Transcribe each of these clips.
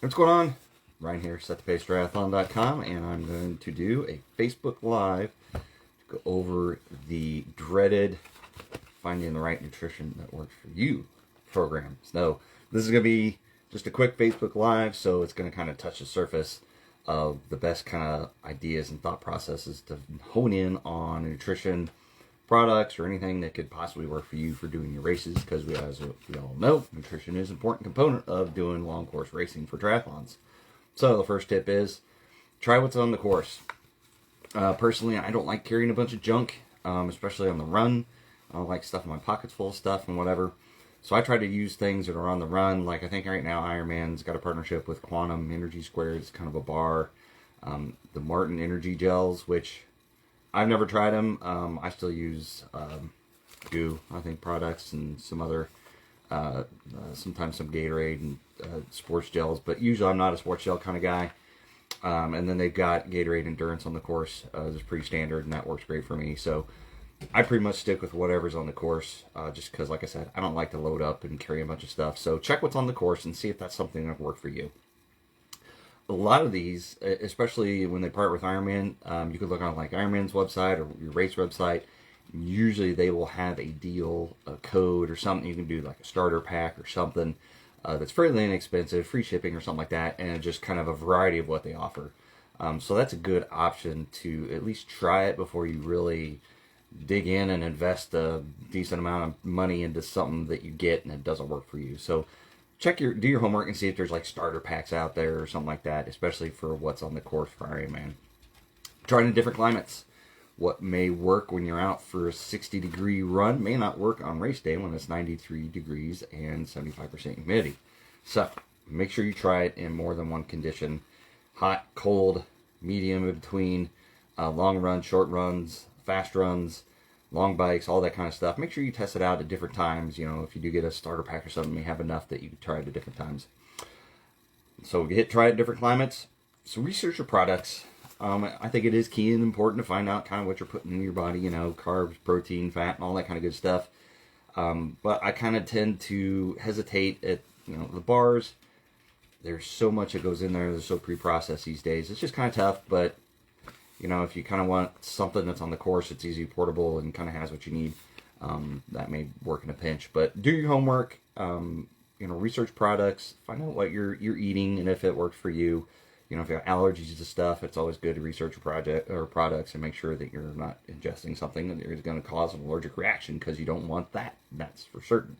What's going on? Ryan here, setthepacetriathlon.com, and I'm going to do a Facebook Live to go over the dreaded Finding the Right Nutrition That Works for You program. So this is going to be just a quick Facebook Live, so it's going to kind of touch the surface of the best kind of ideas and thought processes to hone in on nutrition products or anything that could possibly work for you for doing your races, because as we all know, nutrition is an important component of doing long course racing for triathlons. So the first tip is try what's on the course. Personally, I don't like carrying a bunch of junk, especially on the run. I don't like stuff in my pockets full of stuff and whatever. So I try to use things that are on the run. Like I think right now Ironman's got a partnership with Quantum Energy Squared. It's kind of a bar. The Martin Energy Gels, which I've never tried them. I still use Goo, I think, products and some other, sometimes some Gatorade and sports gels. But usually I'm not a sports gel kind of guy. And then they've got Gatorade Endurance on the course. It's pretty standard, and that works great for me. So I pretty much stick with whatever's on the course, just because, like I said, I don't like to load up and carry a bunch of stuff. So check what's on the course and see if that's something that will work for you. A lot of these, especially when they partner with Ironman, you could look on like Ironman's website or your race website. Usually they will have a deal, a code or something. You can do like a starter pack or something that's fairly inexpensive, free shipping or something like that, and just kind of a variety of what they offer. So that's a good option to at least try it before you really dig in and invest a decent amount of money into something that you get and it doesn't work for you. So do your homework and see if there's like starter packs out there or something like that, especially for what's on the course for Ironman. Trying in different climates. What may work when you're out for a 60-degree run may not work on race day when it's 93 degrees and 75% humidity. So make sure you try it in more than one condition. Hot, cold, medium in between, long runs, short runs, fast runs, long bikes, all that kind of stuff. Make sure you test it out at different times. You know, if you do get a starter pack or something, you have enough that you can try it at different times. So try it at different climates. So research your products. I think it is key and important to find out kind of what you're putting in your body, you know, carbs, protein, fat, and all that kind of good stuff. But I kind of tend to hesitate at, you know, the bars. There's so much that goes in there. They're so pre-processed these days. It's just kind of tough, but you know, if you kind of want something that's on the course, it's easy, portable, and kind of has what you need, that may work in a pinch. But do your homework, you know, research products, find out what you're eating and if it works for you. You know, if you have allergies to stuff, it's always good to research your products and make sure that you're not ingesting something that is going to cause an allergic reaction, because you don't want that. That's for certain.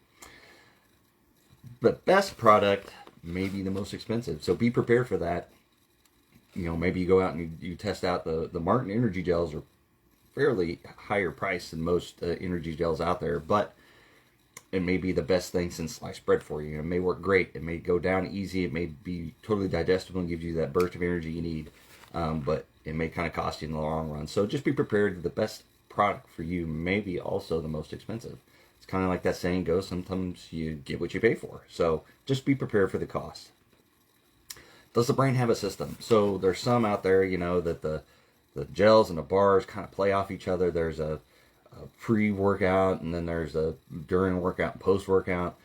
The best product may be the most expensive, so be prepared for that. You know, maybe you go out and you test out the Martin Energy Gels are fairly higher priced than most energy gels out there, but it may be the best thing since sliced bread for you. It may work great. It may go down easy. It may be totally digestible and give you that burst of energy you need, but it may kind of cost you in the long run. So just be prepared that the best product for you may be also the most expensive. It's kind of like that saying goes, sometimes you get what you pay for. So just be prepared for the cost. Does the brain have a system? So there's some out there, you know, that the gels and the bars kind of play off each other. There's a pre-workout, and then there's a during workout and post-workout.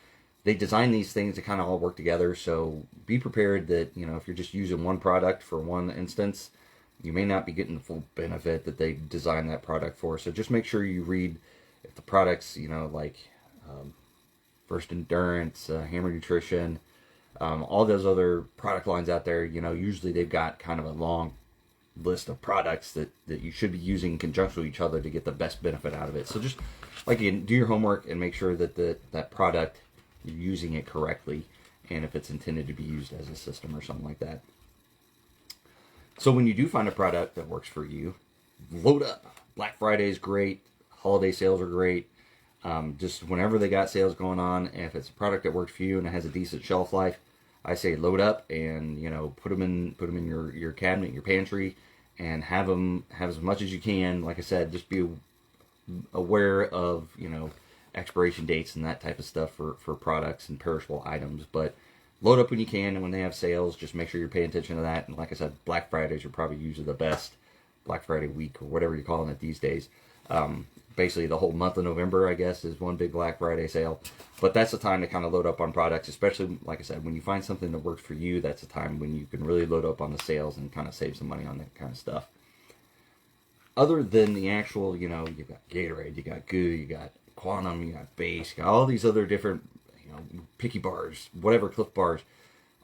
They design these things to kind of all work together. So be prepared that, you know, if you're just using one product for one instance, you may not be getting the full benefit that they designed that product for. So just make sure you read if the products, you know, like First Endurance, Hammer Nutrition, all those other product lines out there, you know, usually they've got kind of a long list of products that you should be using in conjunction with each other to get the best benefit out of it. So just, like, again, do your homework and make sure that that product, you're using it correctly, and if it's intended to be used as a system or something like that. So when you do find a product that works for you, load up. Black Friday is great. Holiday sales are great. Just whenever they got sales going on, and if it's a product that works for you and it has a decent shelf life, I say load up and, you know, put them in your cabinet, your pantry, and have as much as you can. Like I said, just be aware of, you know, expiration dates and that type of stuff for products and perishable items. But load up when you can, and when they have sales, just make sure you're paying attention to that. And like I said, Black Fridays are probably usually the best. Black Friday week or whatever you're calling it these days. Basically, the whole month of November, I guess, is one big Black Friday sale. But that's the time to kind of load up on products, especially, like I said, when you find something that works for you, that's the time when you can really load up on the sales and kind of save some money on that kind of stuff. Other than the actual, you got Gatorade, you got Goo, you got Quantum, you got Base, you got all these other different, Picky bars, whatever, Cliff bars,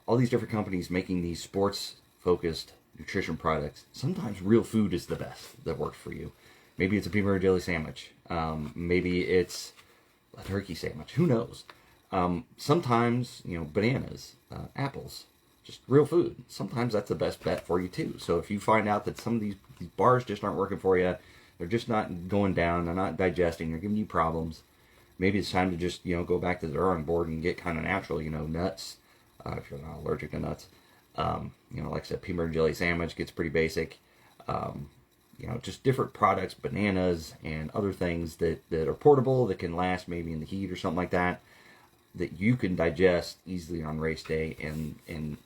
all these different companies making these sports-focused nutrition products. Sometimes real food is the best that works for you. Maybe it's a peanut butter jelly sandwich. Maybe it's a turkey sandwich. Who knows? Sometimes, bananas, apples, just real food. Sometimes that's the best bet for you too. So if you find out that some of these bars just aren't working for you, they're just not going down, they're not digesting, they're giving you problems, maybe it's time to just, go back to the drawing board and get kind of natural, nuts, if you're not allergic to nuts. Like I said, peanut butter jelly sandwich gets pretty basic. Just different products, bananas and other things that are portable, that can last maybe in the heat or something like that, that you can digest easily on race day, and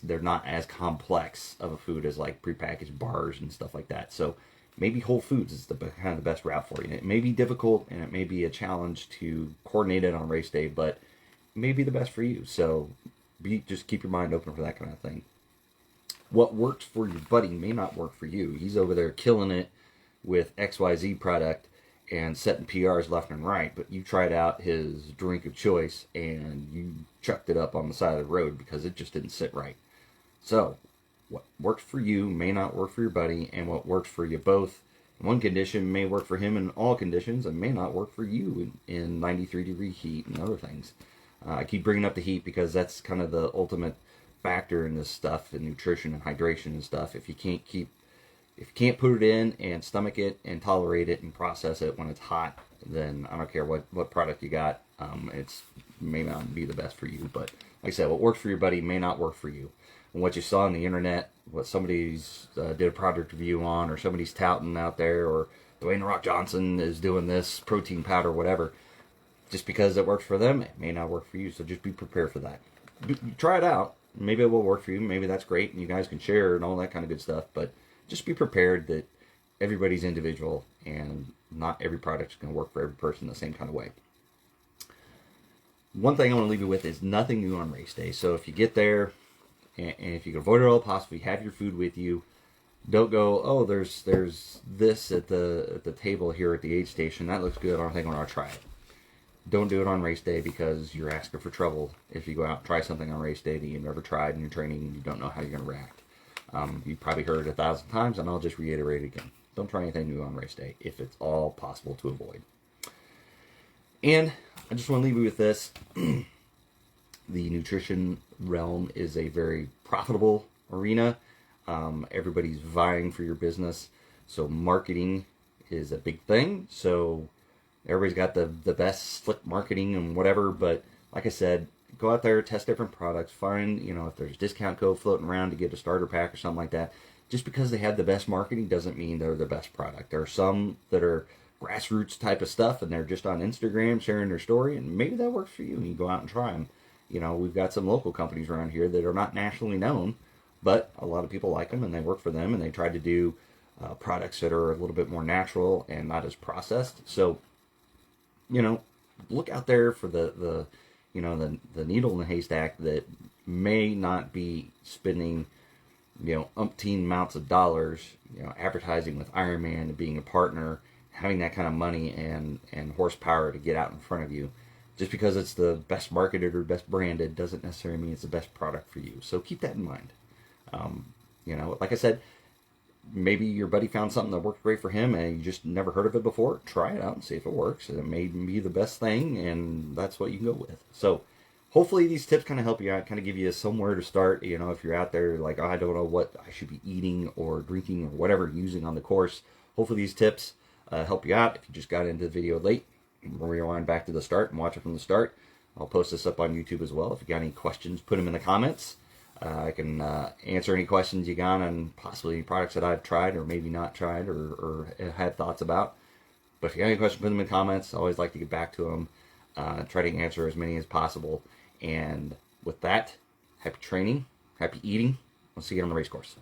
they're not as complex of a food as like prepackaged bars and stuff like that. So maybe Whole Foods is the kind of the best route for you. It may be difficult and it may be a challenge to coordinate it on race day, but it may be the best for you. So just keep your mind open for that kind of thing. What works for your buddy may not work for you. He's over there killing it with XYZ product and setting PRs left and right, but you tried out his drink of choice and you chucked it up on the side of the road because it just didn't sit right. So what works for you may not work for your buddy, and what works for you both in one condition may work for him in all conditions and may not work for you in 93-degree heat and other things. I keep bringing up the heat because that's kind of the ultimate factor in this stuff, in nutrition and hydration and stuff. If you can't put it in and stomach it and tolerate it and process it when it's hot, then I don't care what product you got. It's may not be the best for you. But like I said, what works for your buddy may not work for you. And what you saw on the internet, what somebody's did a product review on, or somebody's touting out there, or Dwayne The Rock Johnson is doing this protein powder, whatever. Just because it works for them, it may not work for you. So just be prepared for that. Try it out. Maybe it will work for you. Maybe that's great, and you guys can share and all that kind of good stuff. But just be prepared that everybody's individual, and not every product is going to work for every person the same kind of way. One thing I want to leave you with is nothing new on race day. So if you get there, and if you can avoid it all possible, you have your food with you. Don't go, oh, there's this at the table here at the aid station. That looks good. I think I'm going to try it. Don't do it on race day, because you're asking for trouble if you go out and try something on race day that you've never tried in your training and you don't know how you're going to react. You've probably heard it 1,000 times, and I'll just reiterate it again. Don't try anything new on race day if it's all possible to avoid. And I just want to leave you with this. The nutrition realm is a very profitable arena. Everybody's vying for your business. So marketing is a big thing. So everybody's got the best slick marketing and whatever. But like I said, go out there, test different products, find, if there's a discount code floating around to get a starter pack or something like that. Just because they have the best marketing doesn't mean they're the best product. There are some that are grassroots type of stuff, and they're just on Instagram sharing their story, and maybe that works for you, and you go out and try them. We've got some local companies around here that are not nationally known, but a lot of people like them, and they work for them, and they try to do products that are a little bit more natural and not as processed. So, look out there for the needle in the haystack that may not be spending, umpteen amounts of dollars, advertising with Ironman and being a partner, having that kind of money and horsepower to get out in front of you. Just because it's the best marketed or best branded doesn't necessarily mean it's the best product for you. So keep that in mind. Like I said, maybe your buddy found something that worked great for him and you just never heard of it before. Try it out and see if it works. It may be the best thing, and that's what you can go with. So hopefully these tips kind of help you out, kind of give you somewhere to start. If you're out there like, oh, I don't know what I should be eating or drinking or whatever using on the course, hopefully these tips help you out. If you just got into the video late, rewind back to the start and watch it from the start. I'll post this up on YouTube as well. If you got any questions, put them in the comments. I can answer any questions you got on possibly products that I've tried or maybe not tried or had thoughts about. But if you got any questions, put them in the comments. I always like to get back to them. Try to answer as many as possible. And with that, happy training, happy eating. We'll see you on the race course.